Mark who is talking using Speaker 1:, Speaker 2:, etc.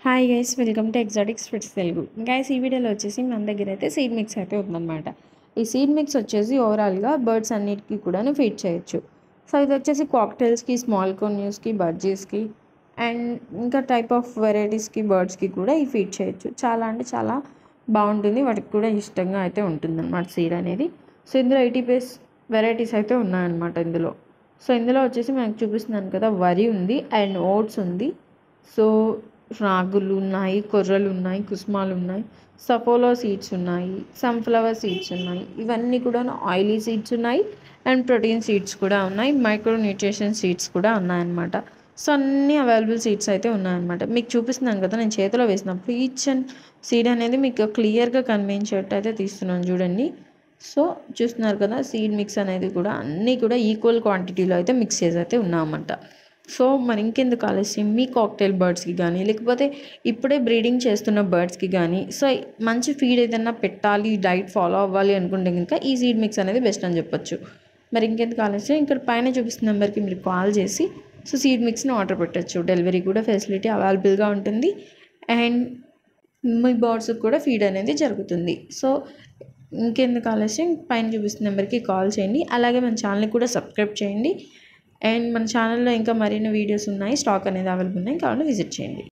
Speaker 1: Hi guys, welcome to Exotics foods Telugu. Guys, ఈ వీడియోలో వచ్చేసి మన దగ్గర అయితే సీడ్ మిక్స్ అయితే ఉందన్నమాట. ఈ సీడ్ మిక్స్ వచ్చేసి ఓవరాల్గా బర్డ్స్ అన్నిటికీ కూడాను ఫీడ్ చేయొచ్చు. సో ఇది వచ్చేసి కాక్టైల్స్కి, స్మాల్ కోన్యూస్కి, బర్జీస్కి అండ్ ఇంకా టైప్ ఆఫ్ వెరైటీస్కి, బర్డ్స్కి కూడా ఈ ఫీడ్ చేయొచ్చు. చాలా అంటే చాలా బాగుంటుంది, వాటికి కూడా ఇష్టంగా అయితే ఉంటుంది అనమాట సీడ్ అనేది. సో ఇందులో 80+ వెరైటీస్ అయితే ఉన్నాయన్నమాట ఇందులో. సో ఇందులో వచ్చేసి మనకు చూపిస్తున్నాను కదా, వరి ఉంది అండ్ ఓట్స్ ఉంది. సో రాగులు ఉన్నాయి, కొర్రలు ఉన్నాయి, కుసుమాలు ఉన్నాయి, సఫోలా సీడ్స్ ఉన్నాయి, సన్ఫ్లవర్ సీడ్స్ ఉన్నాయి. ఇవన్నీ కూడా ఆయిలీ సీడ్స్ ఉన్నాయి అండ్ ప్రోటీన్ సీడ్స్ కూడా ఉన్నాయి, మైక్రో న్యూట్రిషన్ సీడ్స్ కూడా ఉన్నాయన్నమాట. సో అన్ని అవైలబుల్ సీడ్స్ అయితే ఉన్నాయన్నమాట. మీకు చూపిస్తున్నాను కదా, నేను చేతిలో వేసినప్పుడు ఈచ్ అండ్ సీడ్ అనేది మీకు క్లియర్గా కనిపించేట్టు అయితే తీస్తున్నాను చూడండి. సో చూస్తున్నారు కదా, సీడ్ మిక్స్ అనేది కూడా అన్నీ కూడా ఈక్వల్ క్వాంటిటీలో అయితే మిక్స్ చేసి అయితే ఉన్నామన్నమాట. సో మరి ఇంకెందుకు ఆలస్యం, మీ కాక్టైల్ బర్డ్స్కి కానీ లేకపోతే ఇప్పుడే బ్రీడింగ్ చేస్తున్న బర్డ్స్కి కానీ సో మంచి ఫీడ్ ఏదైనా పెట్టాలి, డైట్ ఫాలో అవ్వాలి అనుకుంటే కనుక ఈ సీడ్ మిక్స్ అనేది బెస్ట్ అని చెప్పొచ్చు. మరి ఇంకెందుకు ఆలస్యం, ఇక్కడ పైన చూపిస్తున్న నెంబర్కి మీరు కాల్ చేసి సో సీడ్ మిక్స్ని ఆర్డర్ పెట్టచ్చు. డెలివరీ కూడా ఫెసిలిటీ అవైలబుల్గా ఉంటుంది అండ్ మీ బర్డ్స్కి కూడా ఫీడ్ అనేది జరుగుతుంది. సో ఇంకెందుకు ఆలస్యం, పైన చూపిస్తున్న నెంబర్కి కాల్ చేయండి. అలాగే మన ఛానల్ని కూడా సబ్స్క్రైబ్ చేయండి అండ్ మన ఛానల్లో ఇంకా మరిన్ని వీడియోస్ ఉన్నాయి, స్టాక్ అనేది అవైలబుల్ ఉన్నాయి, కావాలంటే విజిట్ చేయండి.